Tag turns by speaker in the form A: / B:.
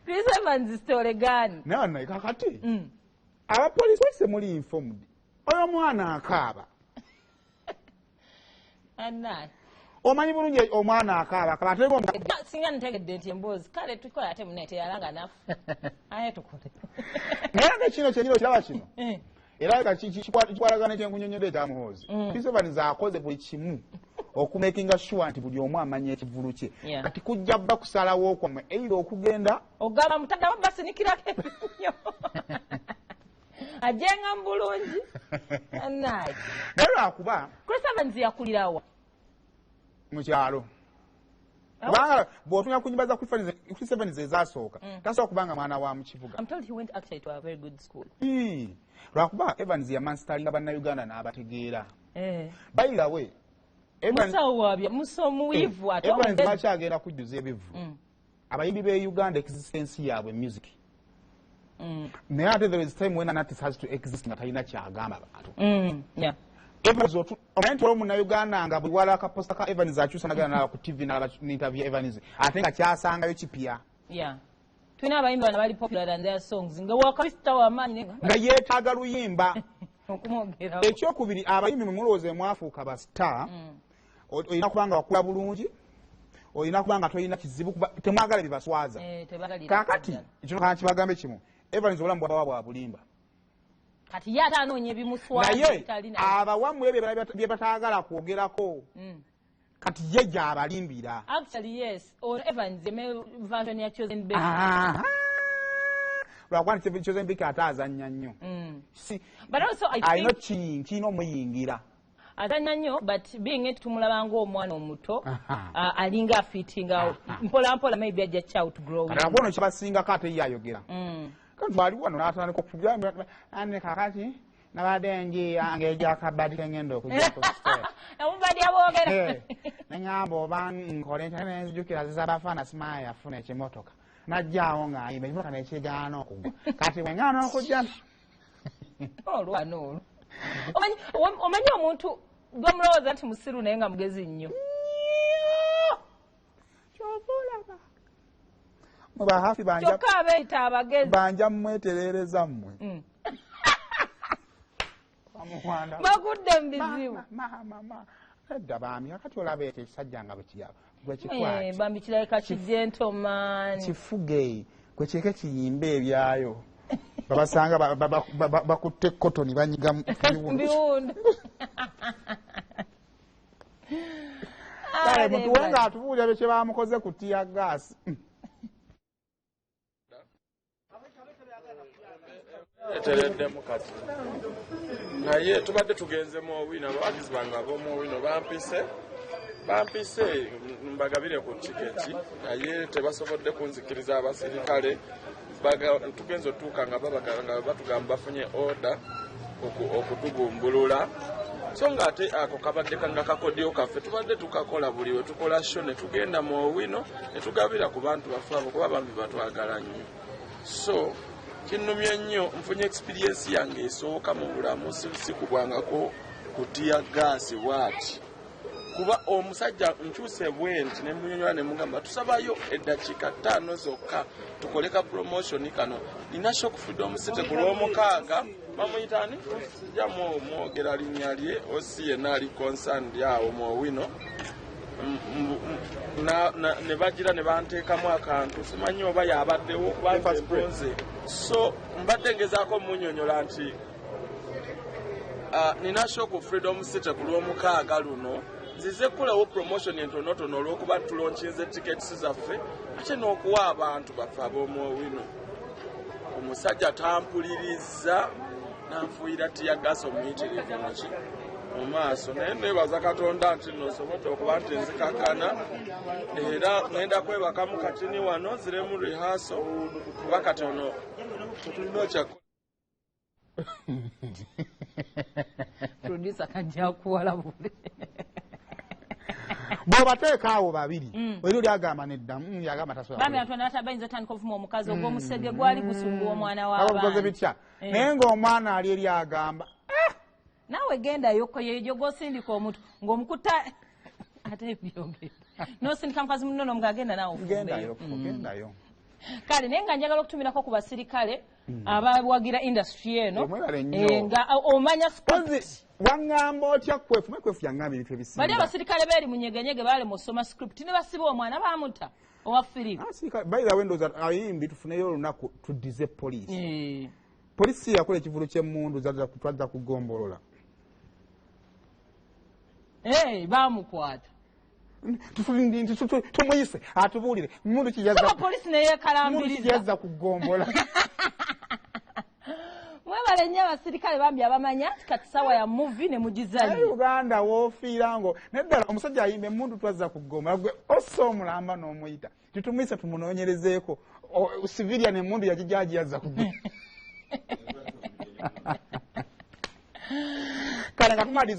A: Chris Evans story gani?
B: Nana kakati. Abapoliisi bose muli informed. Oyo mwana akaaba.
A: Anna.
B: Omanyi bulungi omwana akaaba kabatego
A: singa ntegedde nti emboozi kale tukola ate munete yalanga nafu. Aye tukole.
B: Naye kino kyennyini kiraba kino. Era kikwatagana ekyenkunyonyodde ekyamuhoozi. Chris Evans akoze buli kimu okumakinga sure nti buli omu amanya ekivulu kye. Kati kujja bba kusalawo kwammwe either okugenda
A: ogamba mutaddawo basinikirako ebinyo. Ajenga mbulungi. Naye
B: lwakuba
A: Chris Evans yakulirawa
B: mu kyalo. Kubanga bw'otunya ku nnyimba za Chris Evans ezasooka tasobola kubanga mwana wa mu kibuga.
A: I'm told he went actually to a very good school.
B: Lwakuba Evans yamanstalinga bannayuganda n'abategeera. By the way, Evans bakyagenda kujjuza ebivu. Abayimbi b'e Uganda existence yaabwe music. Naye ate there is time when an artist has to exist nga talina kyagamba abantu. Evans omanyi nti omunnayuganda nga buli wala akaposta ka Evans akyusa nagenda nalaba ku TV nalaba n'interview Evans ate nga kyasangayo kipya.
A: Tulina abayimbi bano bali popular than their songs nga wakrisita w'amaanyi
B: nga yeetaaga luyimba. Ekyokubiri abayimbi mwe mulowooza mwafuuka ba star olina kubanga wakula bulungi olina kubanga tolina kizibu temwagala bibaswaza. Kaakati ekino kana kibagambe kimu Evans obulamu bwaba bwa bulimba.
A: Kati ye ate anoonya ebimuswaza
B: naye abawamu ebyo bye bataagala kwogerako kati ye gy'abalimbira.
A: Actually yes, or Evans version ya Chosen Baby.
B: Lwakuba nti Chosen Baby ate azannya nnyo.
A: But also I think
B: kino omuyingira.
A: Azannya nnyo but being it tumulaba ng'omwana omuto alinga afitinga mpola mpola maybe ajja child grow.
B: Kati abono kibasingako ate ye ayogera. Kati bwali wano n'atandika okugamba ane kakati nabadde ngeja akabadi kengenda okujja ku stage.
A: Omubadi aboogera.
B: Nengamba oba nkole nzijukira zizabafaana simaaya yafuna ekimotoka. Najjaawo ng'ayimba ekimotoka n'ekigaana okugwa. Kati bwe ngaana okujja.
A: Olwano. Omanyi omuntu gw'omulowooza nti musiru naye nga mugezi nnyo.
B: Ky'ofuulaba. Mubahafi banja.
A: Kyokka abeeyita abagezi.
B: Banja mmwetereereza mmwe.
A: Bagudde mu bizibu.
B: Mama. Edda baami akati olaba ekisajja nga bwe kiyaba. Gwe kikwati.
A: Bambi kirabika ki-gentleman.
B: Kifuge. Gwe kireke kiyimbe ebyayo. Babasanga bakutte kotoni banyiga mu
A: biwundu.
B: Kale mutuwe nga atubuulira bye kye bamukoze ku ttiyagaasi.
C: Etereddemu kati naye tubadde tugenze mu Owino abawagizi bange ab'omu Owino bampise mbagabire ku tiketi naye tebasobodde kunzikiriza abasirikale tugenze otuuka nga batugamba bafunye order okutugumbulula so nga ate ako kabadde kanga kakodyo kaffe tubadde tukakola buli we tukola show ne tugenda mu Owino ne tugabira ku bantu baffe abo kuba bambi batwagala nnyo so kinnumye nnyo nfunye experience yange esooka mu bulamu sikubwangako ku ttiyagaasi bw'ati kuba omusajja nkyuse bwenti ne munyonyola ne mugamba tusabayo eddakiika 5 zokka tukoleka promotion kano nina shock freedom city ku lw'omukaaga bamuyitani sijja mwogera linnya lye osi yenna ali concerned awo mu Owino ne bagira ne banteekamu akantu simanyi oba yabaddewo kuba nze so mbadde ngezaako munyonyola nti nina shock freedom city ku lw'omukaaga luno nzize kulewo promotion entonotono olw'okuba tulonkinze tickets zaffe ate n'okuwa abantu baffe ab'omu Owino omusajja tampuliriza nanfuuyira ttiyagaasi omuyitirivu muki mu maaso naye neebaza Katonda nti nosobodde okuba nti nzikakana era ngenda kwebakamu katini wano zire mu rehearsal kuba katono tetulina okyakola.
A: Producer kajja kuwala bule.
B: Bw'obateeka awo babiri oli agamba neddamu yagamba tasobola.
A: Bambi atwana atabayinza otandika okuvuma omukazi ogw'omusege gwali gusumbuwa omwana w'abaana.
B: Bitya naye ng'omwana ali eri agamba
A: naawe genda yoko yejo gosindika omuntu ng'omukutta ate byogedde nosindika mukazi munono mugagenda nawe
B: gendayo
A: kale naye nga njagala okutumirako ku basirikale abawagira industry eno nga omanya script
B: wangamba otya kwefu yangamba ebintu ebisinga
A: bali abasirikale beeri munyegenyege baale musoma script ne basiba omwana bamuta owa firimu
B: by the way ndoza ayimbi tufuneyo olunaku tudize poliisi polisi yakola ekivulu ky'emmundu twadda kugombolola
A: bamukwata
B: tumuyise atubuulire mundu
A: polisi neyekalambiriza
B: kugombola
A: mwebale nnyo abasirikale bambi abamanya kati sawa ya muvi ne mugizanyi
B: uganda woofiira ngo neddala omusajja ayimba emmundu twazza kugombola gwe ossa omulamba n'omuyita titumuyise tumunoonyerezeeko civilian emmundu yagijaji yazza kugombola kale nga tumaliza